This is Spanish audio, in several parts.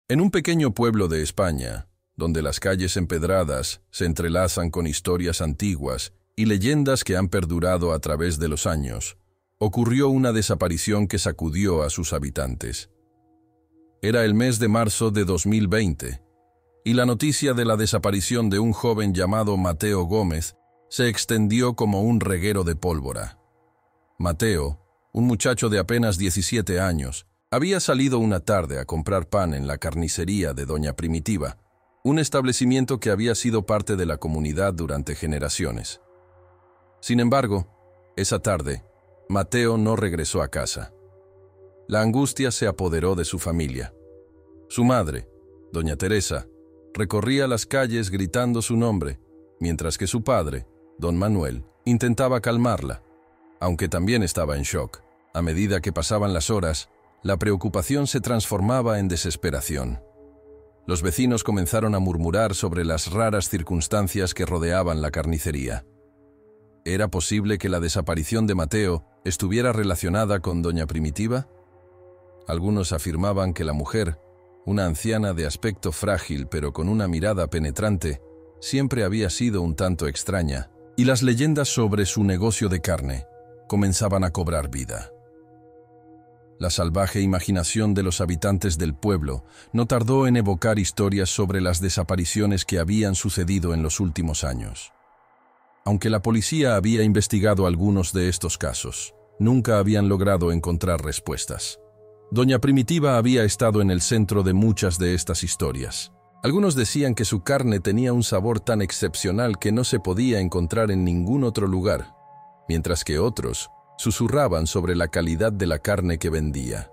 En un pequeño pueblo de España, donde las calles empedradas se entrelazan con historias antiguas y leyendas que han perdurado a través de los años, ocurrió una desaparición que sacudió a sus habitantes. Era el mes de marzo de 2020, y la noticia de la desaparición de un joven llamado Mateo Gómez se extendió como un reguero de pólvora. Mateo, un muchacho de apenas 17 años, había salido una tarde a comprar pan en la carnicería de Doña Primitiva, un establecimiento que había sido parte de la comunidad durante generaciones. Sin embargo, esa tarde, Mateo no regresó a casa. La angustia se apoderó de su familia. Su madre, Doña Teresa, recorría las calles gritando su nombre, mientras que su padre, Don Manuel, intentaba calmarla, aunque también estaba en shock. A medida que pasaban las horas, la preocupación se transformaba en desesperación. Los vecinos comenzaron a murmurar sobre las raras circunstancias que rodeaban la carnicería. ¿Era posible que la desaparición de Mateo estuviera relacionada con Doña Primitiva? Algunos afirmaban que la mujer, una anciana de aspecto frágil pero con una mirada penetrante, siempre había sido un tanto extraña, y las leyendas sobre su negocio de carne comenzaban a cobrar vida. La salvaje imaginación de los habitantes del pueblo no tardó en evocar historias sobre las desapariciones que habían sucedido en los últimos años. Aunque la policía había investigado algunos de estos casos, nunca habían logrado encontrar respuestas. Doña Primitiva había estado en el centro de muchas de estas historias. Algunos decían que su carne tenía un sabor tan excepcional que no se podía encontrar en ningún otro lugar, mientras que otros susurraban sobre la calidad de la carne que vendía.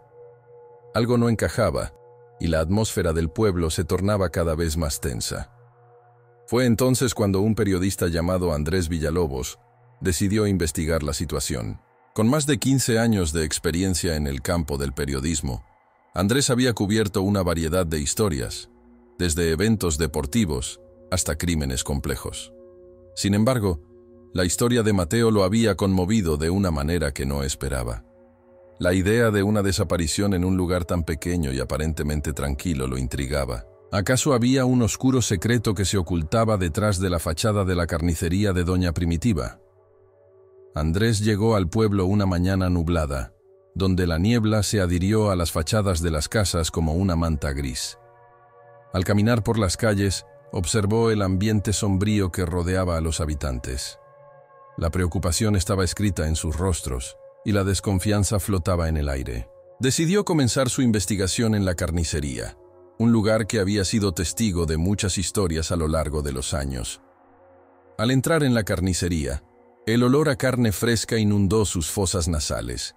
Algo no encajaba, y la atmósfera del pueblo se tornaba cada vez más tensa. Fue entonces cuando un periodista llamado Andrés Villalobos decidió investigar la situación. Con más de 15 años de experiencia en el campo del periodismo, Andrés había cubierto una variedad de historias, desde eventos deportivos hasta crímenes complejos. Sin embargo, la historia de Mateo lo había conmovido de una manera que no esperaba. La idea de una desaparición en un lugar tan pequeño y aparentemente tranquilo lo intrigaba. ¿Acaso había un oscuro secreto que se ocultaba detrás de la fachada de la carnicería de Doña Primitiva? Andrés llegó al pueblo una mañana nublada, donde la niebla se adhirió a las fachadas de las casas como una manta gris. Al caminar por las calles, observó el ambiente sombrío que rodeaba a los habitantes. La preocupación estaba escrita en sus rostros, y la desconfianza flotaba en el aire. Decidió comenzar su investigación en la carnicería, un lugar que había sido testigo de muchas historias a lo largo de los años. Al entrar en la carnicería, el olor a carne fresca inundó sus fosas nasales.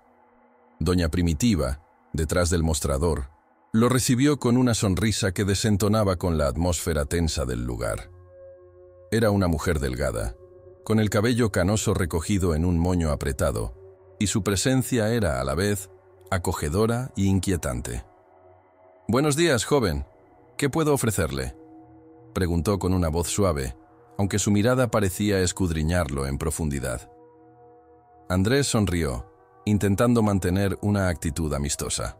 Doña Primitiva, detrás del mostrador, lo recibió con una sonrisa que desentonaba con la atmósfera tensa del lugar. Era una mujer delgada, con el cabello canoso recogido en un moño apretado, y su presencia era, a la vez, acogedora y inquietante. «Buenos días, joven. ¿Qué puedo ofrecerle?», preguntó con una voz suave, aunque su mirada parecía escudriñarlo en profundidad. Andrés sonrió, intentando mantener una actitud amistosa.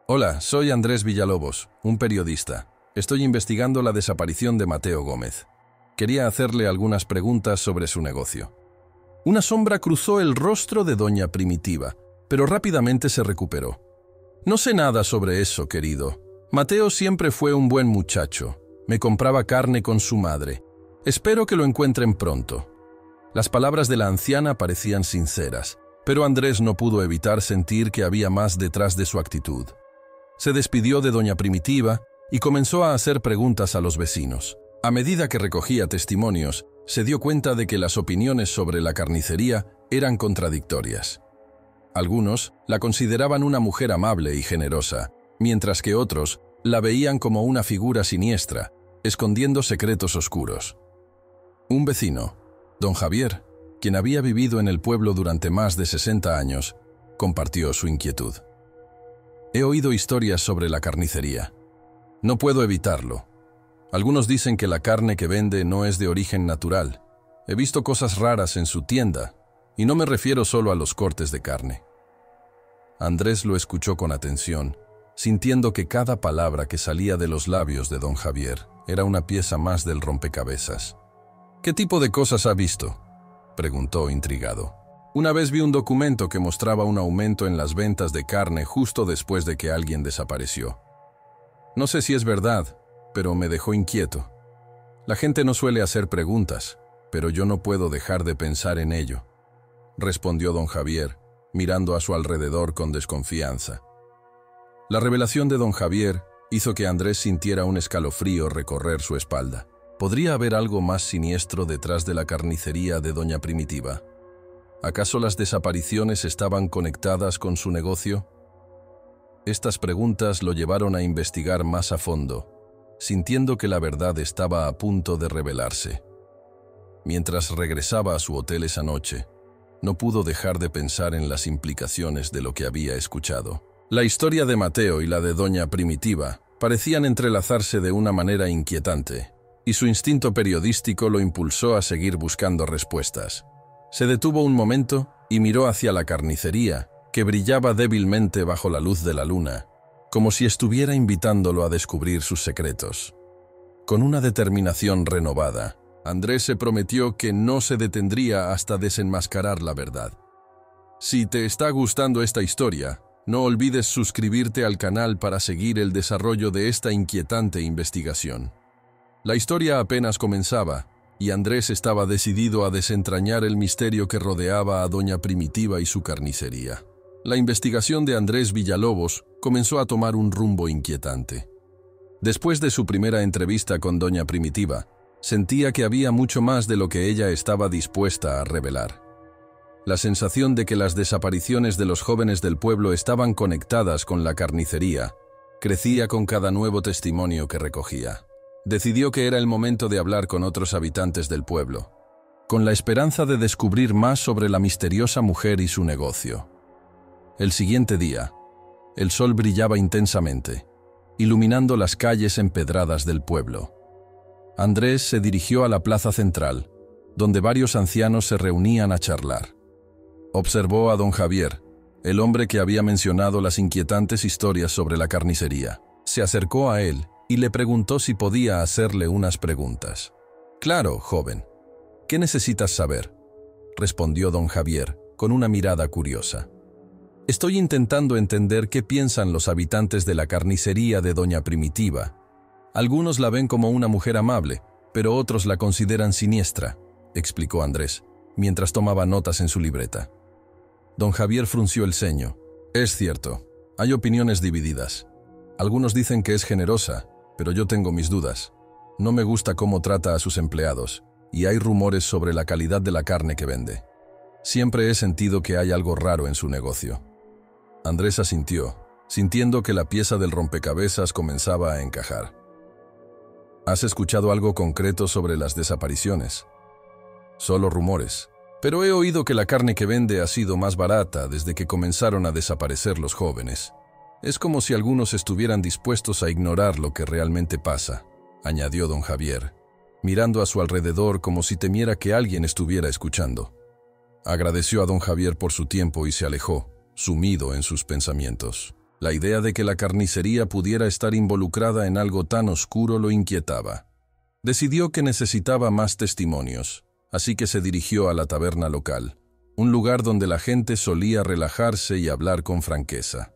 «Hola, soy Andrés Villalobos, un periodista. Estoy investigando la desaparición de Mateo Gómez. Quería hacerle algunas preguntas sobre su negocio». Una sombra cruzó el rostro de Doña Primitiva, pero rápidamente se recuperó. «No sé nada sobre eso, querido. Mateo siempre fue un buen muchacho. Me compraba carne con su madre. Espero que lo encuentren pronto». Las palabras de la anciana parecían sinceras, pero Andrés no pudo evitar sentir que había más detrás de su actitud. Se despidió de Doña Primitiva y comenzó a hacer preguntas a los vecinos. A medida que recogía testimonios, se dio cuenta de que las opiniones sobre la carnicería eran contradictorias. Algunos la consideraban una mujer amable y generosa, mientras que otros la veían como una figura siniestra, escondiendo secretos oscuros. Un vecino, don Javier, quien había vivido en el pueblo durante más de 60 años, compartió su inquietud. «He oído historias sobre la carnicería. No puedo evitarlo. Algunos dicen que la carne que vende no es de origen natural. He visto cosas raras en su tienda, y no me refiero solo a los cortes de carne». Andrés lo escuchó con atención, sintiendo que cada palabra que salía de los labios de don Javier era una pieza más del rompecabezas. ¿Qué tipo de cosas ha visto?, preguntó intrigado. Una vez vi un documento que mostraba un aumento en las ventas de carne justo después de que alguien desapareció. No sé si es verdad, pero me dejó inquieto. La gente no suele hacer preguntas, pero yo no puedo dejar de pensar en ello, respondió don Javier, mirando a su alrededor con desconfianza. La revelación de don Javier hizo que Andrés sintiera un escalofrío recorrer su espalda. ¿Podría haber algo más siniestro detrás de la carnicería de doña Primitiva? ¿Acaso las desapariciones estaban conectadas con su negocio? Estas preguntas lo llevaron a investigar más a fondo, sintiendo que la verdad estaba a punto de revelarse. Mientras regresaba a su hotel esa noche, no pudo dejar de pensar en las implicaciones de lo que había escuchado. La historia de Mateo y la de doña Primitiva parecían entrelazarse de una manera inquietante, y su instinto periodístico lo impulsó a seguir buscando respuestas. Se detuvo un momento y miró hacia la carnicería, que brillaba débilmente bajo la luz de la luna, como si estuviera invitándolo a descubrir sus secretos. Con una determinación renovada, Andrés se prometió que no se detendría hasta desenmascarar la verdad. Si te está gustando esta historia, no olvides suscribirte al canal para seguir el desarrollo de esta inquietante investigación. La historia apenas comenzaba, y Andrés estaba decidido a desentrañar el misterio que rodeaba a doña Primitiva y su carnicería. La investigación de Andrés Villalobos comenzó a tomar un rumbo inquietante. Después de su primera entrevista con doña Primitiva, sentía que había mucho más de lo que ella estaba dispuesta a revelar. La sensación de que las desapariciones de los jóvenes del pueblo estaban conectadas con la carnicería crecía con cada nuevo testimonio que recogía. Decidió que era el momento de hablar con otros habitantes del pueblo, con la esperanza de descubrir más sobre la misteriosa mujer y su negocio. El siguiente día, el sol brillaba intensamente, iluminando las calles empedradas del pueblo. Andrés se dirigió a la plaza central, donde varios ancianos se reunían a charlar. Observó a don Javier, el hombre que había mencionado las inquietantes historias sobre la carnicería. Se acercó a él y le preguntó si podía hacerle unas preguntas. «Claro, joven. ¿Qué necesitas saber?», respondió don Javier, con una mirada curiosa. «Estoy intentando entender qué piensan los habitantes de la carnicería de doña Primitiva. Algunos la ven como una mujer amable, pero otros la consideran siniestra», explicó Andrés, mientras tomaba notas en su libreta. Don Javier frunció el ceño. «Es cierto, hay opiniones divididas. Algunos dicen que es generosa, pero yo tengo mis dudas. No me gusta cómo trata a sus empleados, y hay rumores sobre la calidad de la carne que vende. Siempre he sentido que hay algo raro en su negocio». Andrés asintió, sintiendo que la pieza del rompecabezas comenzaba a encajar. «¿Has escuchado algo concreto sobre las desapariciones?». «Solo rumores. Pero he oído que la carne que vende ha sido más barata desde que comenzaron a desaparecer los jóvenes. Es como si algunos estuvieran dispuestos a ignorar lo que realmente pasa», añadió don Javier, mirando a su alrededor como si temiera que alguien estuviera escuchando. Agradeció a don Javier por su tiempo y se alejó, sumido en sus pensamientos. La idea de que la carnicería pudiera estar involucrada en algo tan oscuro lo inquietaba. Decidió que necesitaba más testimonios, así que se dirigió a la taberna local, un lugar donde la gente solía relajarse y hablar con franqueza.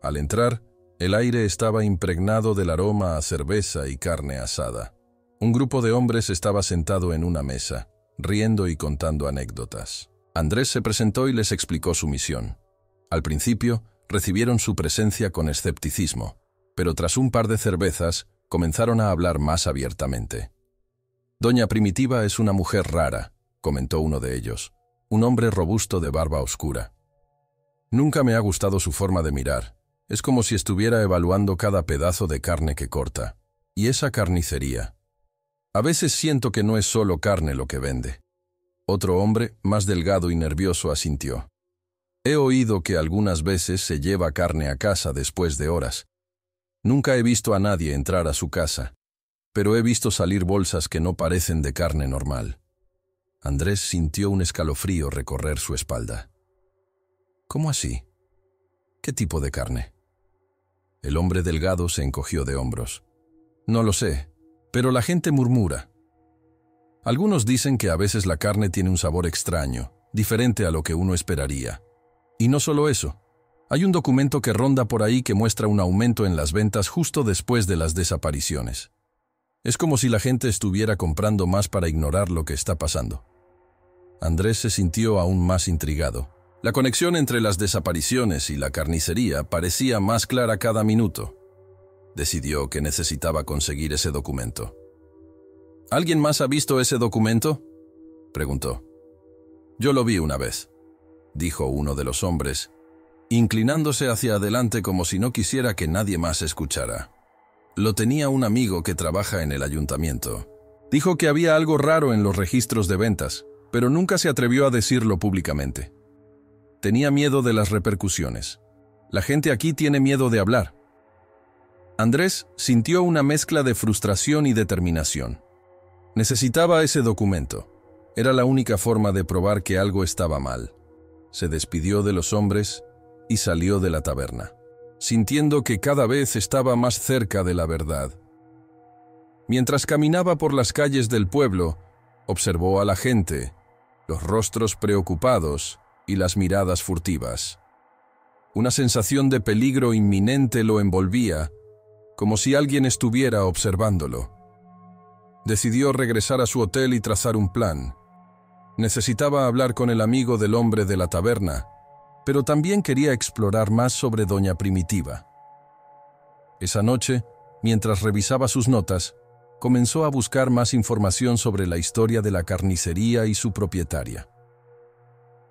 Al entrar, el aire estaba impregnado del aroma a cerveza y carne asada. Un grupo de hombres estaba sentado en una mesa, riendo y contando anécdotas. Andrés se presentó y les explicó su misión. Al principio, recibieron su presencia con escepticismo, pero tras un par de cervezas, comenzaron a hablar más abiertamente. «Doña Primitiva es una mujer rara», comentó uno de ellos, un hombre robusto de barba oscura. «Nunca me ha gustado su forma de mirar. Es como si estuviera evaluando cada pedazo de carne que corta. Y esa carnicería. A veces siento que no es solo carne lo que vende». Otro hombre, más delgado y nervioso, asintió. «He oído que algunas veces se lleva carne a casa después de horas. Nunca he visto a nadie entrar a su casa, pero he visto salir bolsas que no parecen de carne normal». Andrés sintió un escalofrío recorrer su espalda. «¿Cómo así? ¿Qué tipo de carne?». El hombre delgado se encogió de hombros. No lo sé, pero la gente murmura. Algunos dicen que a veces la carne tiene un sabor extraño, diferente a lo que uno esperaría. Y no solo eso. Hay un documento que ronda por ahí que muestra un aumento en las ventas justo después de las desapariciones. Es como si la gente estuviera comprando más para ignorar lo que está pasando. Andrés se sintió aún más intrigado. La conexión entre las desapariciones y la carnicería parecía más clara cada minuto. Decidió que necesitaba conseguir ese documento. ¿Alguien más ha visto ese documento?, preguntó. Yo lo vi una vez, dijo uno de los hombres, inclinándose hacia adelante como si no quisiera que nadie más escuchara. Lo tenía un amigo que trabaja en el ayuntamiento. Dijo que había algo raro en los registros de ventas, pero nunca se atrevió a decirlo públicamente. Tenía miedo de las repercusiones. La gente aquí tiene miedo de hablar. Andrés sintió una mezcla de frustración y determinación. Necesitaba ese documento. Era la única forma de probar que algo estaba mal. Se despidió de los hombres y salió de la taberna, sintiendo que cada vez estaba más cerca de la verdad. Mientras caminaba por las calles del pueblo, observó a la gente, los rostros preocupados y las miradas furtivas. Una sensación de peligro inminente lo envolvía, como si alguien estuviera observándolo. Decidió regresar a su hotel y trazar un plan. Necesitaba hablar con el amigo del hombre de la taberna, pero también quería explorar más sobre Doña Primitiva. Esa noche, mientras revisaba sus notas, comenzó a buscar más información sobre la historia de la carnicería y su propietaria.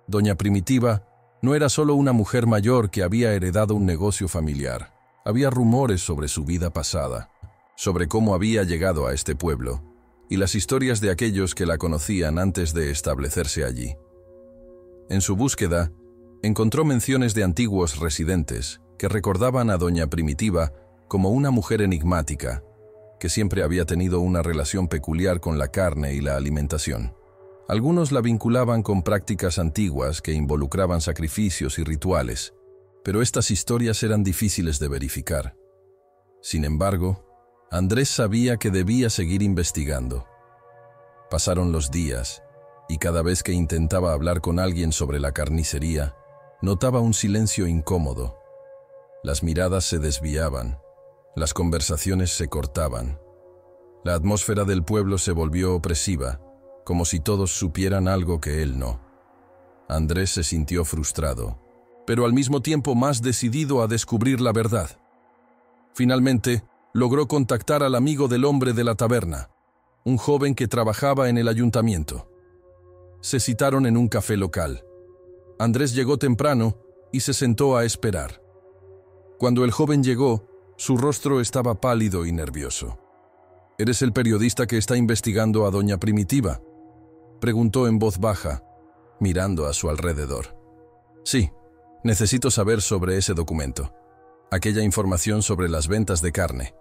Doña Primitiva no era solo una mujer mayor que había heredado un negocio familiar. Había rumores sobre su vida pasada, sobre cómo había llegado a este pueblo, y las historias de aquellos que la conocían antes de establecerse allí. En su búsqueda, encontró menciones de antiguos residentes que recordaban a Doña Primitiva como una mujer enigmática, que siempre había tenido una relación peculiar con la carne y la alimentación. Algunos la vinculaban con prácticas antiguas que involucraban sacrificios y rituales, pero estas historias eran difíciles de verificar. Sin embargo, Andrés sabía que debía seguir investigando. Pasaron los días, y cada vez que intentaba hablar con alguien sobre la carnicería, notaba un silencio incómodo. Las miradas se desviaban, las conversaciones se cortaban. La atmósfera del pueblo se volvió opresiva, como si todos supieran algo que él no. Andrés se sintió frustrado, pero al mismo tiempo más decidido a descubrir la verdad. Finalmente, logró contactar al amigo del hombre de la taberna, un joven que trabajaba en el ayuntamiento. Se citaron en un café local. Andrés llegó temprano y se sentó a esperar. Cuando el joven llegó, su rostro estaba pálido y nervioso. ¿Eres el periodista que está investigando a Doña Primitiva?, preguntó en voz baja, mirando a su alrededor. Sí, necesito saber sobre ese documento. Aquella información sobre las ventas de carne,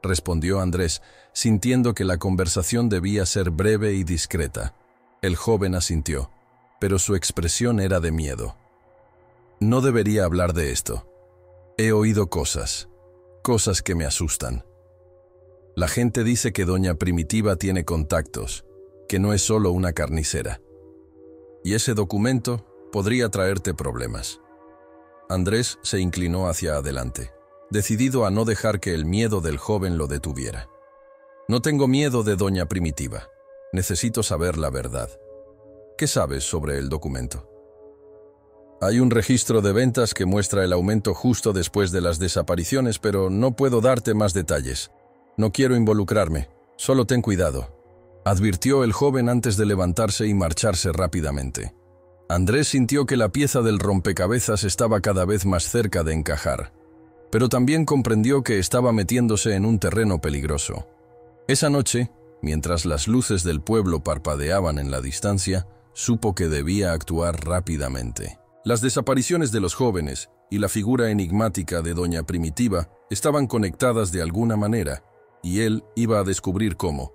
respondió Andrés, sintiendo que la conversación debía ser breve y discreta. El joven asintió, pero su expresión era de miedo. No debería hablar de esto. He oído cosas que me asustan. La gente dice que Doña Primitiva tiene contactos, que no es solo una carnicera. Y ese documento podría traerte problemas. Andrés se inclinó hacia adelante, decidido a no dejar que el miedo del joven lo detuviera. No tengo miedo de Doña Primitiva. Necesito saber la verdad. ¿Qué sabes sobre el documento? Hay un registro de ventas que muestra el aumento justo después de las desapariciones, pero no puedo darte más detalles. No quiero involucrarme. Solo ten cuidado, advirtió el joven antes de levantarse y marcharse rápidamente. Andrés sintió que la pieza del rompecabezas estaba cada vez más cerca de encajar, pero también comprendió que estaba metiéndose en un terreno peligroso. Esa noche, mientras las luces del pueblo parpadeaban en la distancia, supo que debía actuar rápidamente. Las desapariciones de los jóvenes y la figura enigmática de Doña Primitiva estaban conectadas de alguna manera, y él iba a descubrir cómo.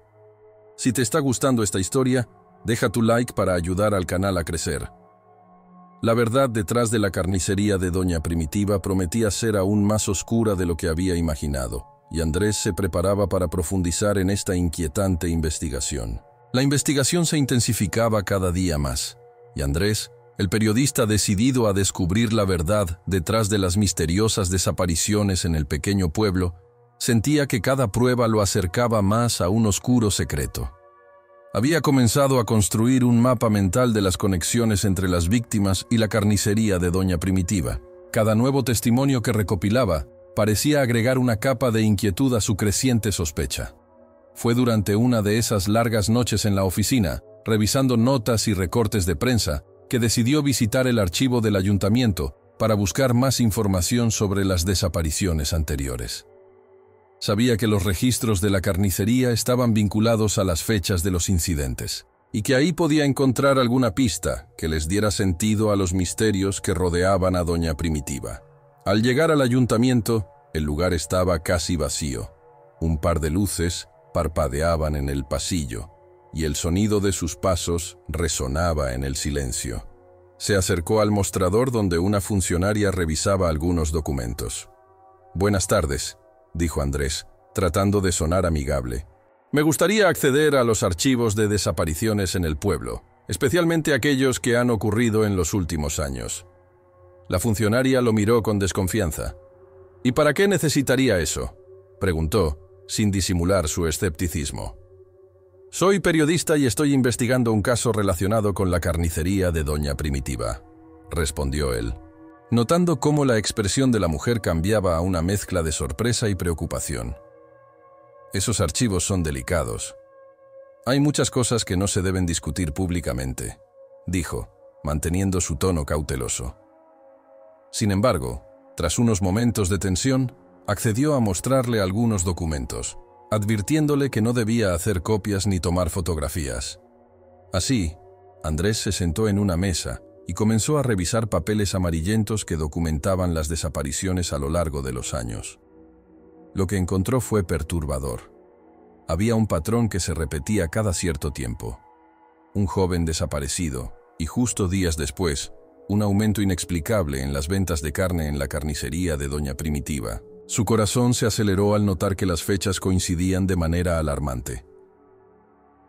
Si te está gustando esta historia, deja tu like para ayudar al canal a crecer. La verdad detrás de la carnicería de Doña Primitiva prometía ser aún más oscura de lo que había imaginado, y Andrés se preparaba para profundizar en esta inquietante investigación. La investigación se intensificaba cada día más, y Andrés, el periodista decidido a descubrir la verdad detrás de las misteriosas desapariciones en el pequeño pueblo, sentía que cada prueba lo acercaba más a un oscuro secreto. Había comenzado a construir un mapa mental de las conexiones entre las víctimas y la carnicería de Doña Primitiva. Cada nuevo testimonio que recopilaba parecía agregar una capa de inquietud a su creciente sospecha. Fue durante una de esas largas noches en la oficina, revisando notas y recortes de prensa, que decidió visitar el archivo del ayuntamiento para buscar más información sobre las desapariciones anteriores. Sabía que los registros de la carnicería estaban vinculados a las fechas de los incidentes, y que ahí podía encontrar alguna pista que les diera sentido a los misterios que rodeaban a Doña Primitiva. Al llegar al ayuntamiento, el lugar estaba casi vacío. Un par de luces parpadeaban en el pasillo, y el sonido de sus pasos resonaba en el silencio. Se acercó al mostrador donde una funcionaria revisaba algunos documentos. «Buenas tardes», dijo Andrés, tratando de sonar amigable. «Me gustaría acceder a los archivos de desapariciones en el pueblo, especialmente aquellos que han ocurrido en los últimos años». La funcionaria lo miró con desconfianza. «¿Y para qué necesitaría eso?», preguntó, sin disimular su escepticismo. «Soy periodista y estoy investigando un caso relacionado con la carnicería de Doña Primitiva», respondió él, notando cómo la expresión de la mujer cambiaba a una mezcla de sorpresa y preocupación. «Esos archivos son delicados. Hay muchas cosas que no se deben discutir públicamente», dijo, manteniendo su tono cauteloso. Sin embargo, tras unos momentos de tensión, accedió a mostrarle algunos documentos, advirtiéndole que no debía hacer copias ni tomar fotografías. Así, Andrés se sentó en una mesa y comenzó a revisar papeles amarillentos que documentaban las desapariciones a lo largo de los años. Lo que encontró fue perturbador. Había un patrón que se repetía cada cierto tiempo. Un joven desaparecido, y justo días después, un aumento inexplicable en las ventas de carne en la carnicería de Doña Primitiva. Su corazón se aceleró al notar que las fechas coincidían de manera alarmante.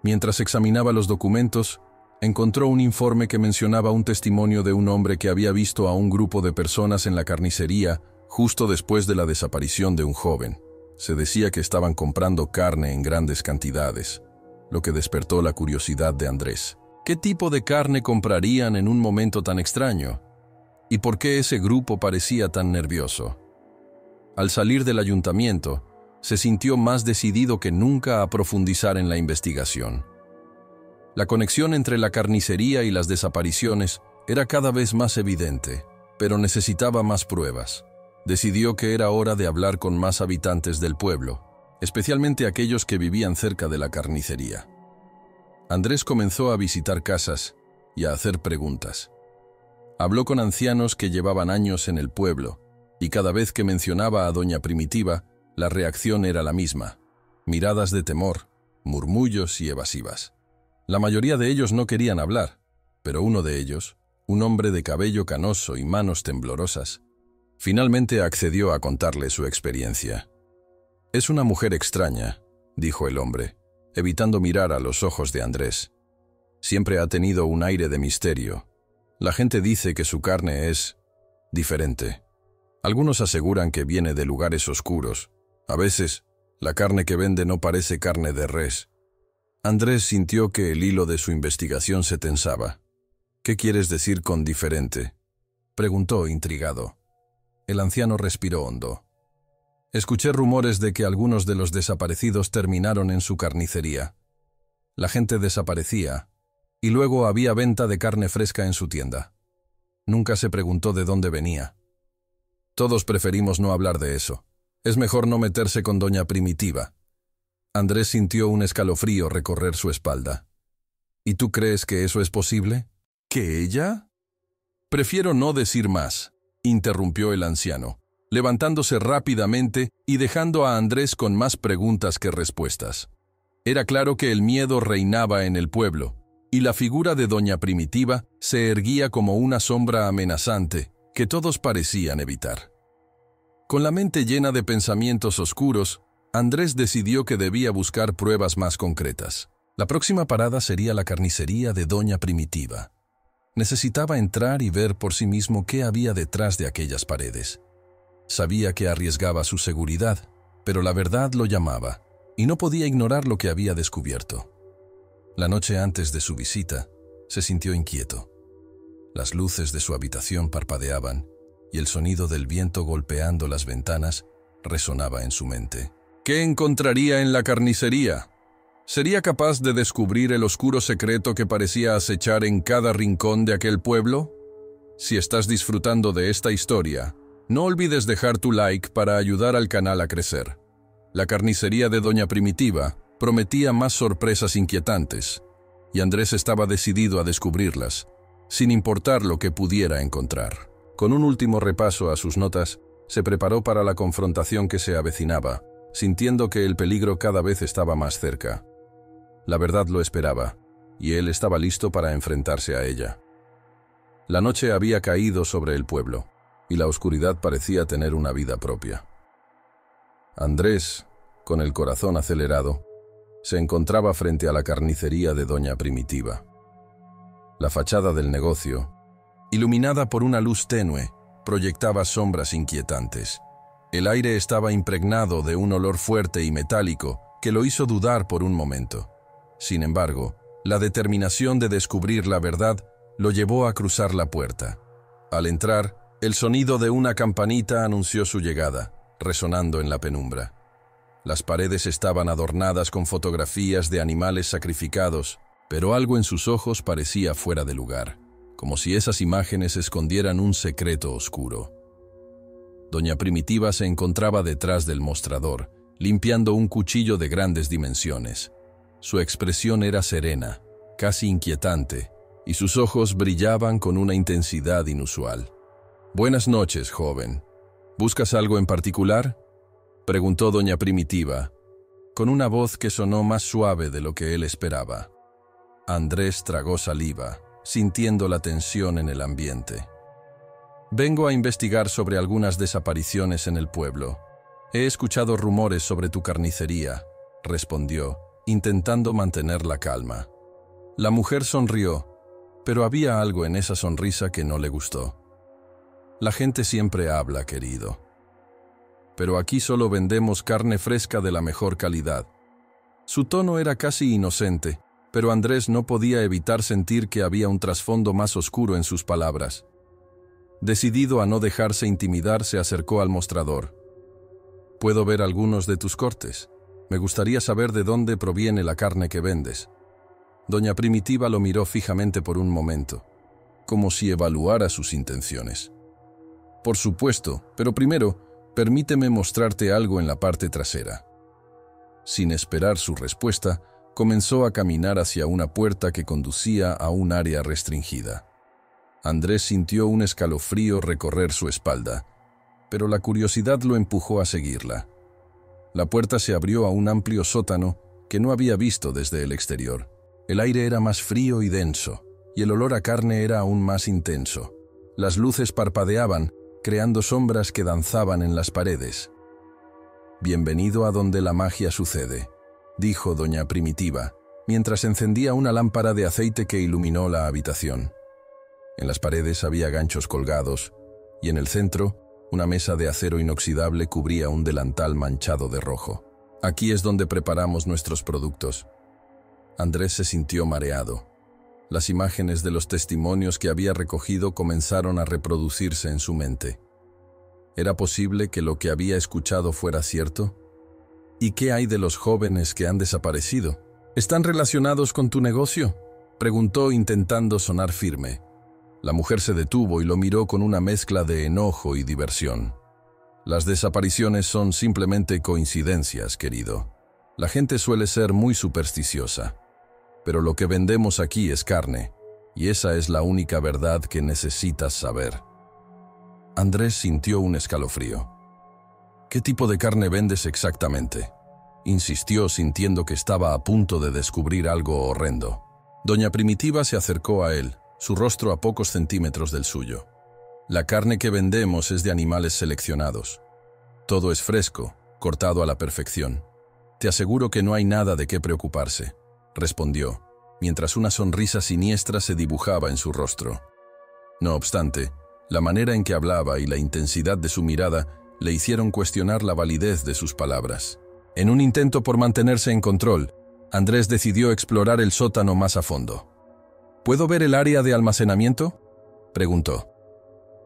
Mientras examinaba los documentos, encontró un informe que mencionaba un testimonio de un hombre que había visto a un grupo de personas en la carnicería justo después de la desaparición de un joven. Se decía que estaban comprando carne en grandes cantidades, lo que despertó la curiosidad de Andrés. ¿Qué tipo de carne comprarían en un momento tan extraño? ¿Y por qué ese grupo parecía tan nervioso? Al salir del ayuntamiento, se sintió más decidido que nunca a profundizar en la investigación. La conexión entre la carnicería y las desapariciones era cada vez más evidente, pero necesitaba más pruebas. Decidió que era hora de hablar con más habitantes del pueblo, especialmente aquellos que vivían cerca de la carnicería. Andrés comenzó a visitar casas y a hacer preguntas. Habló con ancianos que llevaban años en el pueblo, y cada vez que mencionaba a Doña Primitiva, la reacción era la misma: miradas de temor, murmullos y evasivas. La mayoría de ellos no querían hablar, pero uno de ellos, un hombre de cabello canoso y manos temblorosas, finalmente accedió a contarle su experiencia. «Es una mujer extraña», dijo el hombre, evitando mirar a los ojos de Andrés. «Siempre ha tenido un aire de misterio. La gente dice que su carne es diferente. Algunos aseguran que viene de lugares oscuros. A veces, la carne que vende no parece carne de res». Andrés sintió que el hilo de su investigación se tensaba. «¿Qué quieres decir con diferente?», preguntó intrigado. El anciano respiró hondo. «Escuché rumores de que algunos de los desaparecidos terminaron en su carnicería. La gente desaparecía, y luego había venta de carne fresca en su tienda. Nunca se preguntó de dónde venía. Todos preferimos no hablar de eso. Es mejor no meterse con Doña Primitiva». Andrés sintió un escalofrío recorrer su espalda. «¿Y tú crees que eso es posible? ¿Que ella?» «Prefiero no decir más», interrumpió el anciano, levantándose rápidamente y dejando a Andrés con más preguntas que respuestas. Era claro que el miedo reinaba en el pueblo, y la figura de doña Primitiva se erguía como una sombra amenazante que todos parecían evitar. Con la mente llena de pensamientos oscuros, Andrés decidió que debía buscar pruebas más concretas. La próxima parada sería la carnicería de doña Primitiva. Necesitaba entrar y ver por sí mismo qué había detrás de aquellas paredes. Sabía que arriesgaba su seguridad, pero la verdad lo llamaba, y no podía ignorar lo que había descubierto. La noche antes de su visita, se sintió inquieto. Las luces de su habitación parpadeaban, y el sonido del viento golpeando las ventanas resonaba en su mente. ¿Qué encontraría en la carnicería? ¿Sería capaz de descubrir el oscuro secreto que parecía acechar en cada rincón de aquel pueblo? Si estás disfrutando de esta historia, no olvides dejar tu like para ayudar al canal a crecer. La carnicería de doña Primitiva prometía más sorpresas inquietantes, y Andrés estaba decidido a descubrirlas, sin importar lo que pudiera encontrar. Con un último repaso a sus notas, se preparó para la confrontación que se avecinaba, sintiendo que el peligro cada vez estaba más cerca. La verdad lo esperaba, y él estaba listo para enfrentarse a ella. La noche había caído sobre el pueblo, y la oscuridad parecía tener una vida propia. Andrés, con el corazón acelerado, se encontraba frente a la carnicería de doña Primitiva. La fachada del negocio, iluminada por una luz tenue, proyectaba sombras inquietantes. El aire estaba impregnado de un olor fuerte y metálico que lo hizo dudar por un momento. Sin embargo, la determinación de descubrir la verdad lo llevó a cruzar la puerta. Al entrar, el sonido de una campanita anunció su llegada, resonando en la penumbra. Las paredes estaban adornadas con fotografías de animales sacrificados, pero algo en sus ojos parecía fuera de lugar, como si esas imágenes escondieran un secreto oscuro. Doña Primitiva se encontraba detrás del mostrador, limpiando un cuchillo de grandes dimensiones. Su expresión era serena, casi inquietante, y sus ojos brillaban con una intensidad inusual. «Buenas noches, joven. ¿Buscas algo en particular?», preguntó doña Primitiva, con una voz que sonó más suave de lo que él esperaba. Andrés tragó saliva, sintiendo la tensión en el ambiente. «Vengo a investigar sobre algunas desapariciones en el pueblo. He escuchado rumores sobre tu carnicería», respondió, intentando mantener la calma. La mujer sonrió, pero había algo en esa sonrisa que no le gustó. «La gente siempre habla, querido. Pero aquí solo vendemos carne fresca de la mejor calidad». Su tono era casi inocente, pero Andrés no podía evitar sentir que había un trasfondo más oscuro en sus palabras. Decidido a no dejarse intimidar, se acercó al mostrador. «¿Puedo ver algunos de tus cortes? Me gustaría saber de dónde proviene la carne que vendes». Doña Primitiva lo miró fijamente por un momento, como si evaluara sus intenciones. «Por supuesto, pero primero, permíteme mostrarte algo en la parte trasera». Sin esperar su respuesta, comenzó a caminar hacia una puerta que conducía a un área restringida. Andrés sintió un escalofrío recorrer su espalda, pero la curiosidad lo empujó a seguirla. La puerta se abrió a un amplio sótano que no había visto desde el exterior. El aire era más frío y denso, y el olor a carne era aún más intenso. Las luces parpadeaban, creando sombras que danzaban en las paredes. «Bienvenido a donde la magia sucede», dijo doña Primitiva, mientras encendía una lámpara de aceite que iluminó la habitación. En las paredes había ganchos colgados, y en el centro, una mesa de acero inoxidable cubría un delantal manchado de rojo. «Aquí es donde preparamos nuestros productos». Andrés se sintió mareado. Las imágenes de los testimonios que había recogido comenzaron a reproducirse en su mente. ¿Era posible que lo que había escuchado fuera cierto? ¿Y qué hay de los jóvenes que han desaparecido? ¿Están relacionados con tu negocio?, preguntó intentando sonar firme. La mujer se detuvo y lo miró con una mezcla de enojo y diversión. «Las desapariciones son simplemente coincidencias, querido. La gente suele ser muy supersticiosa. Pero lo que vendemos aquí es carne, y esa es la única verdad que necesitas saber». Andrés sintió un escalofrío. «¿Qué tipo de carne vendes exactamente?», insistió, sintiendo que estaba a punto de descubrir algo horrendo. Doña Primitiva se acercó a él, su rostro a pocos centímetros del suyo. La carne que vendemos es de animales seleccionados. Todo es fresco, cortado a la perfección. Te aseguro que no hay nada de qué preocuparse, respondió, mientras una sonrisa siniestra se dibujaba en su rostro. No obstante, la manera en que hablaba y la intensidad de su mirada le hicieron cuestionar la validez de sus palabras. En un intento por mantenerse en control, Andrés decidió explorar el sótano más a fondo. ¿Puedo ver el área de almacenamiento?, preguntó.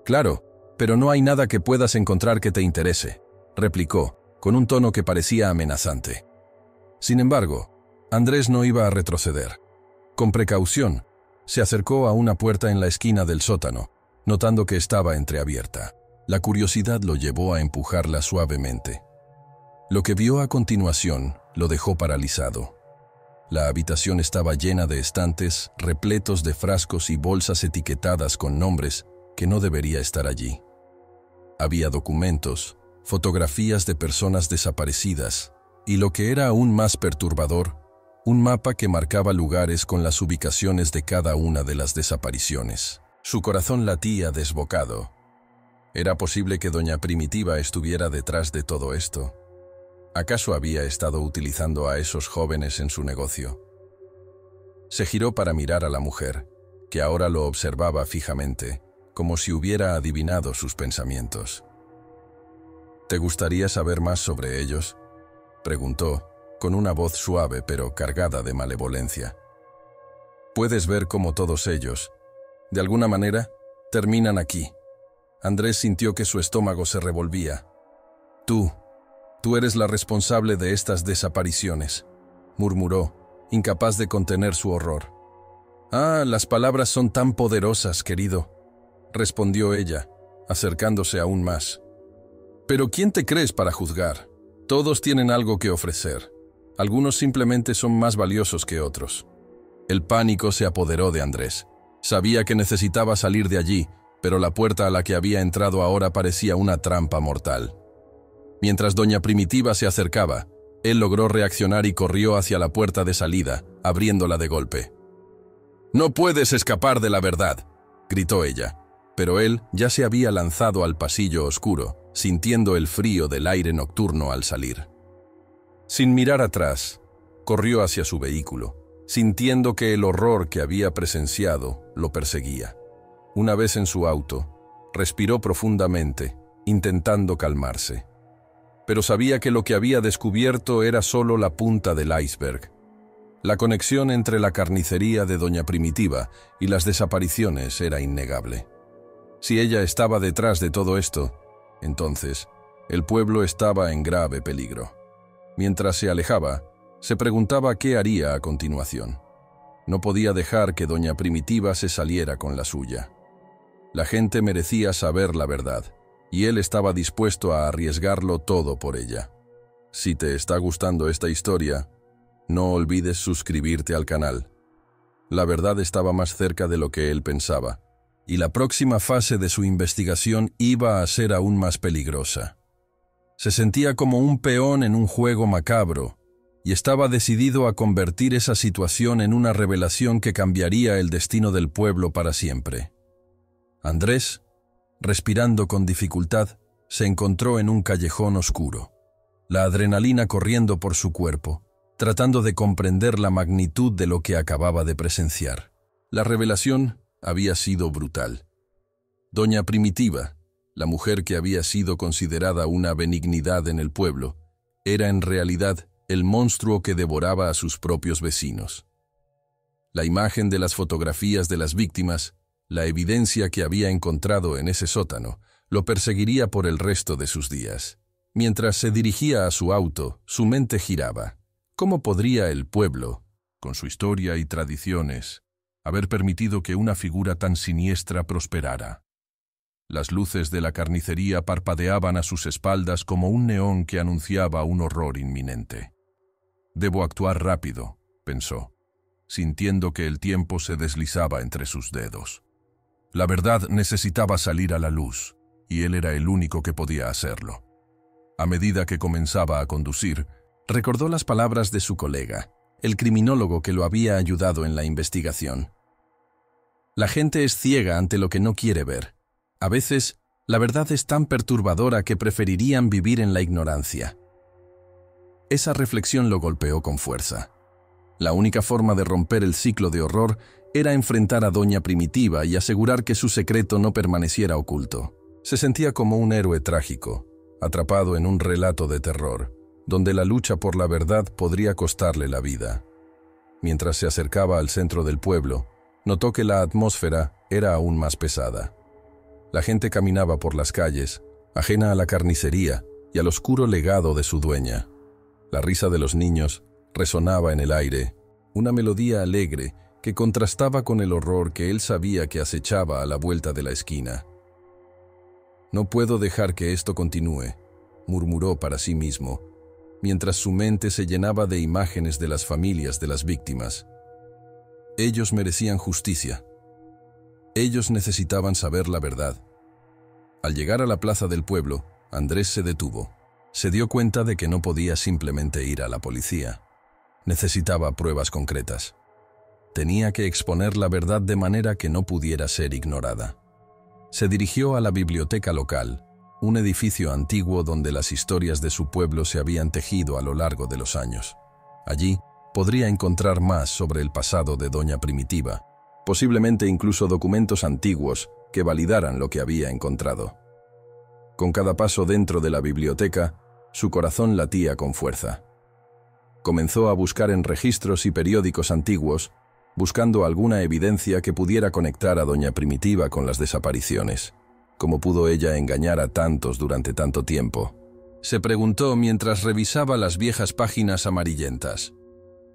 Claro, pero no hay nada que puedas encontrar que te interese, replicó, con un tono que parecía amenazante. Sin embargo, Andrés no iba a retroceder. Con precaución, se acercó a una puerta en la esquina del sótano, notando que estaba entreabierta. La curiosidad lo llevó a empujarla suavemente. Lo que vio a continuación lo dejó paralizado. La habitación estaba llena de estantes repletos de frascos y bolsas etiquetadas con nombres que no debería estar allí. Había documentos, fotografías de personas desaparecidas y, lo que era aún más perturbador, un mapa que marcaba lugares con las ubicaciones de cada una de las desapariciones. Su corazón latía desbocado. ¿Era posible que Doña Primitiva estuviera detrás de todo esto? ¿Acaso había estado utilizando a esos jóvenes en su negocio? Se giró para mirar a la mujer, que ahora lo observaba fijamente, como si hubiera adivinado sus pensamientos. ¿Te gustaría saber más sobre ellos?, preguntó, con una voz suave pero cargada de malevolencia. Puedes ver cómo todos ellos, de alguna manera, terminan aquí. Andrés sintió que su estómago se revolvía. Tú eres la responsable de estas desapariciones, murmuró, incapaz de contener su horror. Ah, las palabras son tan poderosas, querido, respondió ella, acercándose aún más. Pero ¿quién te crees para juzgar? Todos tienen algo que ofrecer. Algunos simplemente son más valiosos que otros. El pánico se apoderó de Andrés. Sabía que necesitaba salir de allí, pero la puerta a la que había entrado ahora parecía una trampa mortal. Mientras Doña Primitiva se acercaba, él logró reaccionar y corrió hacia la puerta de salida, abriéndola de golpe. «No puedes escapar de la verdad», gritó ella, pero él ya se había lanzado al pasillo oscuro, sintiendo el frío del aire nocturno al salir. Sin mirar atrás, corrió hacia su vehículo, sintiendo que el horror que había presenciado lo perseguía. Una vez en su auto, respiró profundamente, intentando calmarse. Pero sabía que lo que había descubierto era solo la punta del iceberg. La conexión entre la carnicería de Doña Primitiva y las desapariciones era innegable. Si ella estaba detrás de todo esto, entonces el pueblo estaba en grave peligro. Mientras se alejaba, se preguntaba qué haría a continuación. No podía dejar que Doña Primitiva se saliera con la suya. La gente merecía saber la verdad, y él estaba dispuesto a arriesgarlo todo por ella. Si te está gustando esta historia, no olvides suscribirte al canal. La verdad estaba más cerca de lo que él pensaba, y la próxima fase de su investigación iba a ser aún más peligrosa. Se sentía como un peón en un juego macabro, y estaba decidido a convertir esa situación en una revelación que cambiaría el destino del pueblo para siempre. Andrés, respirando con dificultad, se encontró en un callejón oscuro, la adrenalina corriendo por su cuerpo, tratando de comprender la magnitud de lo que acababa de presenciar. La revelación había sido brutal. Doña Primitiva, la mujer que había sido considerada una benignidad en el pueblo, era en realidad el monstruo que devoraba a sus propios vecinos. La imagen de las fotografías de las víctimas, la evidencia que había encontrado en ese sótano, lo perseguiría por el resto de sus días. Mientras se dirigía a su auto, su mente giraba. ¿Cómo podría el pueblo, con su historia y tradiciones, haber permitido que una figura tan siniestra prosperara? Las luces de la carnicería parpadeaban a sus espaldas como un neón que anunciaba un horror inminente. «Debo actuar rápido», pensó, sintiendo que el tiempo se deslizaba entre sus dedos. La verdad necesitaba salir a la luz, y él era el único que podía hacerlo. A medida que comenzaba a conducir, recordó las palabras de su colega. el criminólogo que lo había ayudado en la investigación. La gente es ciega ante lo que no quiere ver. A veces, la verdad es tan perturbadora que preferirían vivir en la ignorancia. Esa reflexión lo golpeó con fuerza. La única forma de romper el ciclo de horror era enfrentar a Doña Primitiva y asegurar que su secreto no permaneciera oculto. Se sentía como un héroe trágico, atrapado en un relato de terror, donde la lucha por la verdad podría costarle la vida. Mientras se acercaba al centro del pueblo, notó que la atmósfera era aún más pesada. La gente caminaba por las calles, ajena a la carnicería y al oscuro legado de su dueña. La risa de los niños resonaba en el aire, una melodía alegre que contrastaba con el horror que él sabía que acechaba a la vuelta de la esquina. «No puedo dejar que esto continúe», murmuró para sí mismo, mientras su mente se llenaba de imágenes de las familias de las víctimas. Ellos merecían justicia. Ellos necesitaban saber la verdad. Al llegar a la plaza del pueblo, Andrés se detuvo. Se dio cuenta de que no podía simplemente ir a la policía. Necesitaba pruebas concretas. Tenía que exponer la verdad de manera que no pudiera ser ignorada. Se dirigió a la biblioteca local, un edificio antiguo donde las historias de su pueblo se habían tejido a lo largo de los años. Allí podría encontrar más sobre el pasado de Doña Primitiva, posiblemente incluso documentos antiguos que validaran lo que había encontrado. Con cada paso dentro de la biblioteca, su corazón latía con fuerza. Comenzó a buscar en registros y periódicos antiguos, buscando alguna evidencia que pudiera conectar a Doña Primitiva con las desapariciones. ¿Cómo pudo ella engañar a tantos durante tanto tiempo?, se preguntó mientras revisaba las viejas páginas amarillentas.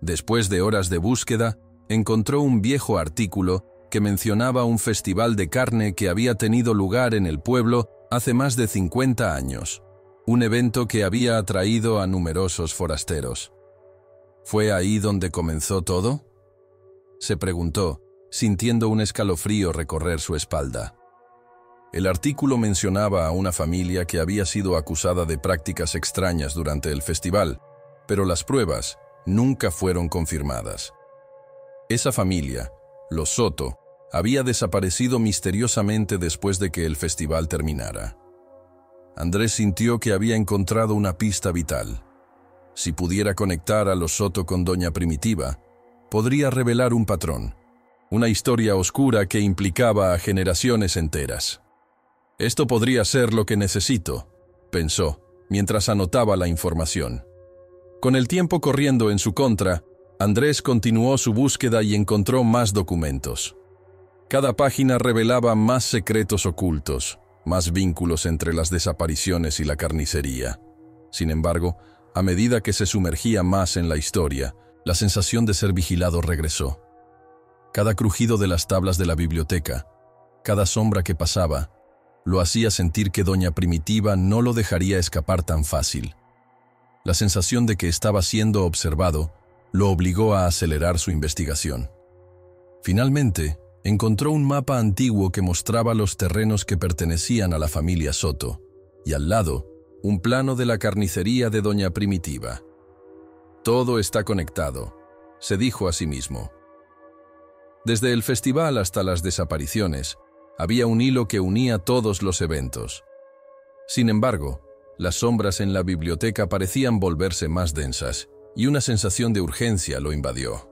Después de horas de búsqueda, encontró un viejo artículo que mencionaba un festival de carne que había tenido lugar en el pueblo hace más de 50 años, un evento que había atraído a numerosos forasteros. ¿Fue ahí donde comenzó todo?, se preguntó, sintiendo un escalofrío recorrer su espalda. El artículo mencionaba a una familia que había sido acusada de prácticas extrañas durante el festival, pero las pruebas nunca fueron confirmadas. Esa familia, los Soto, había desaparecido misteriosamente después de que el festival terminara. Andrés sintió que había encontrado una pista vital. Si pudiera conectar a los Soto con Doña Primitiva, podría revelar un patrón, una historia oscura que implicaba a generaciones enteras. «Esto podría ser lo que necesito», pensó, mientras anotaba la información. Con el tiempo corriendo en su contra, Andrés continuó su búsqueda y encontró más documentos. Cada página revelaba más secretos ocultos, más vínculos entre las desapariciones y la carnicería. Sin embargo, a medida que se sumergía más en la historia, la sensación de ser vigilado regresó. Cada crujido de las tablas de la biblioteca, cada sombra que pasaba, lo hacía sentir que Doña Primitiva no lo dejaría escapar tan fácil. La sensación de que estaba siendo observado lo obligó a acelerar su investigación. Finalmente, encontró un mapa antiguo que mostraba los terrenos que pertenecían a la familia Soto, y al lado, un plano de la carnicería de Doña Primitiva. «Todo está conectado», se dijo a sí mismo. Desde el festival hasta las desapariciones, había un hilo que unía todos los eventos. Sin embargo, las sombras en la biblioteca parecían volverse más densas, y una sensación de urgencia lo invadió.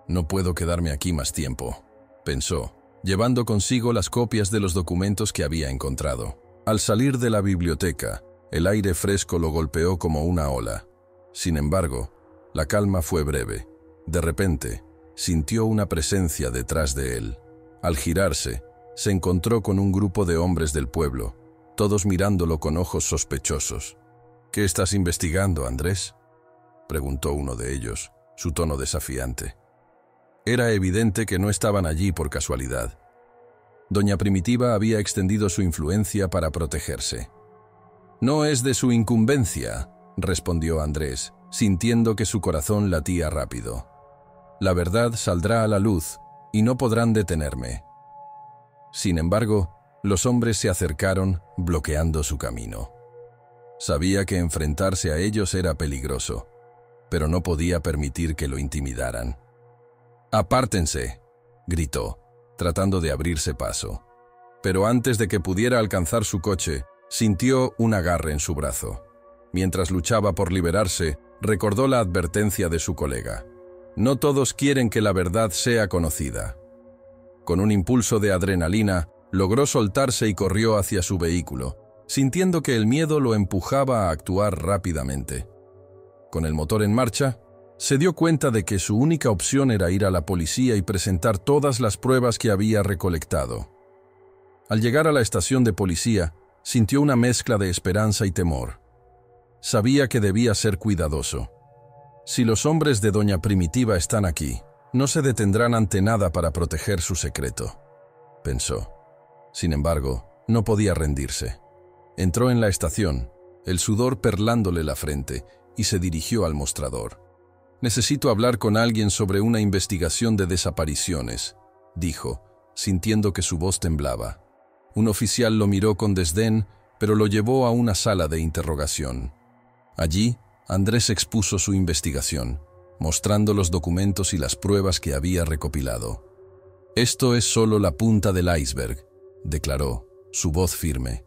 «No puedo quedarme aquí más tiempo», pensó, llevando consigo las copias de los documentos que había encontrado. Al salir de la biblioteca, el aire fresco lo golpeó como una ola. Sin embargo, la calma fue breve. De repente, sintió una presencia detrás de él. Al girarse, se encontró con un grupo de hombres del pueblo, todos mirándolo con ojos sospechosos. «¿Qué estás investigando, Andrés?», preguntó uno de ellos, su tono desafiante. Era evidente que no estaban allí por casualidad. Doña Primitiva había extendido su influencia para protegerse. «No es de su incumbencia», respondió Andrés, sintiendo que su corazón latía rápido. «La verdad saldrá a la luz y no podrán detenerme». Sin embargo, los hombres se acercaron, bloqueando su camino. Sabía que enfrentarse a ellos era peligroso. pero no podía permitir que lo intimidaran. «¡Apártense!», gritó, tratando de abrirse paso. Pero antes de que pudiera alcanzar su coche, sintió un agarre en su brazo. Mientras luchaba por liberarse, recordó la advertencia de su colega. No todos quieren que la verdad sea conocida. Con un impulso de adrenalina, logró soltarse y corrió hacia su vehículo, sintiendo que el miedo lo empujaba a actuar rápidamente. Con el motor en marcha, se dio cuenta de que su única opción era ir a la policía y presentar todas las pruebas que había recolectado. Al llegar a la estación de policía, sintió una mezcla de esperanza y temor. Sabía que debía ser cuidadoso. Si los hombres de Doña Primitiva están aquí, no se detendrán ante nada para proteger su secreto, pensó. Sin embargo, no podía rendirse. Entró en la estación, el sudor perlándole la frente, y se dirigió al mostrador. «Necesito hablar con alguien sobre una investigación de desapariciones», dijo, sintiendo que su voz temblaba. Un oficial lo miró con desdén, pero lo llevó a una sala de interrogación. Allí, Andrés expuso su investigación, mostrando los documentos y las pruebas que había recopilado. «Esto es solo la punta del iceberg», declaró, su voz firme.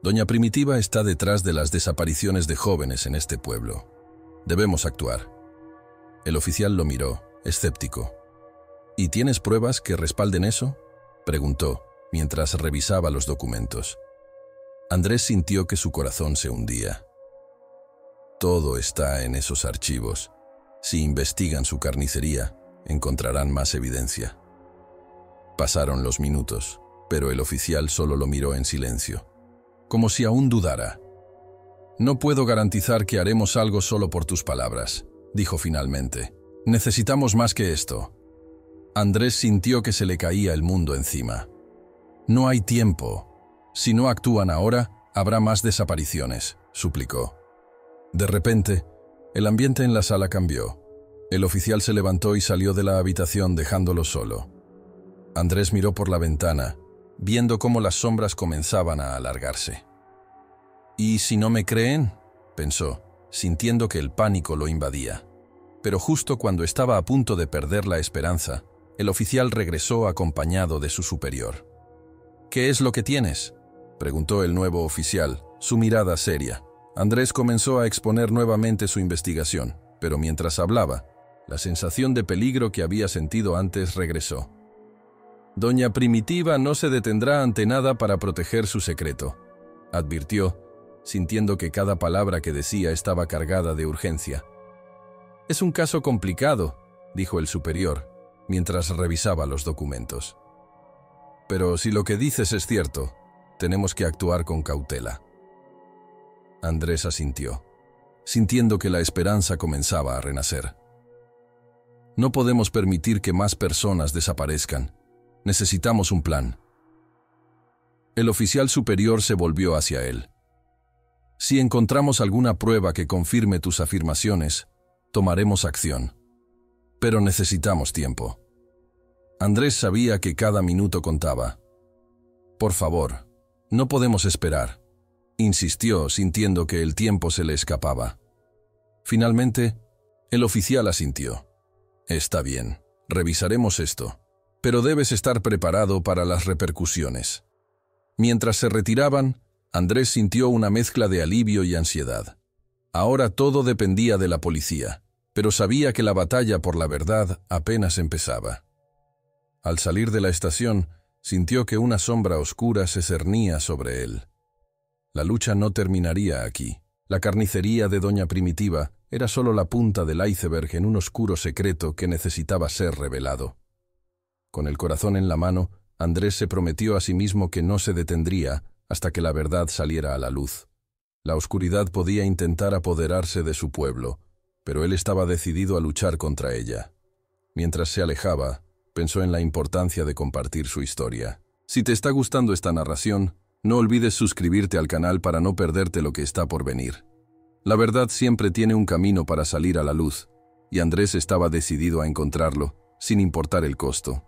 «Doña Primitiva está detrás de las desapariciones de jóvenes en este pueblo. Debemos actuar». El oficial lo miró, escéptico. «¿Y tienes pruebas que respalden eso?», preguntó, mientras revisaba los documentos. Andrés sintió que su corazón se hundía. «Todo está en esos archivos. Si investigan su carnicería, encontrarán más evidencia». Pasaron los minutos, pero el oficial solo lo miró en silencio, como si aún dudara. «No puedo garantizar que haremos algo solo por tus palabras», dijo finalmente. «Necesitamos más que esto». Andrés sintió que se le caía el mundo encima. «No hay tiempo. Si no actúan ahora, habrá más desapariciones», suplicó. De repente, el ambiente en la sala cambió. El oficial se levantó y salió de la habitación dejándolo solo. Andrés miró por la ventana, viendo cómo las sombras comenzaban a alargarse. «¿Y si no me creen?», pensó, sintiendo que el pánico lo invadía. Pero justo cuando estaba a punto de perder la esperanza, el oficial regresó acompañado de su superior. «¿Qué es lo que tienes?», preguntó el nuevo oficial, su mirada seria. Andrés comenzó a exponer nuevamente su investigación, pero mientras hablaba, la sensación de peligro que había sentido antes regresó. «Doña Primitiva no se detendrá ante nada para proteger su secreto», advirtió, sintiendo que cada palabra que decía estaba cargada de urgencia. «Es un caso complicado», dijo el superior, mientras revisaba los documentos. «Pero si lo que dices es cierto, tenemos que actuar con cautela». Andrés asintió, sintiendo que la esperanza comenzaba a renacer. «No podemos permitir que más personas desaparezcan. Necesitamos un plan». El oficial superior se volvió hacia él. «Si encontramos alguna prueba que confirme tus afirmaciones, tomaremos acción. Pero necesitamos tiempo». Andrés sabía que cada minuto contaba. «Por favor, no podemos esperar», insistió, sintiendo que el tiempo se le escapaba. Finalmente, el oficial asintió. «Está bien, revisaremos esto, pero debes estar preparado para las repercusiones». Mientras se retiraban, Andrés sintió una mezcla de alivio y ansiedad. Ahora todo dependía de la policía, pero sabía que la batalla por la verdad apenas empezaba. Al salir de la estación, sintió que una sombra oscura se cernía sobre él. La lucha no terminaría aquí. La carnicería de Doña Primitiva era solo la punta del iceberg en un oscuro secreto que necesitaba ser revelado. Con el corazón en la mano, Andrés se prometió a sí mismo que no se detendría hasta que la verdad saliera a la luz. La oscuridad podía intentar apoderarse de su pueblo, pero él estaba decidido a luchar contra ella. Mientras se alejaba, pensó en la importancia de compartir su historia. Si te está gustando esta narración, no olvides suscribirte al canal para no perderte lo que está por venir. La verdad siempre tiene un camino para salir a la luz, y Andrés estaba decidido a encontrarlo, sin importar el costo.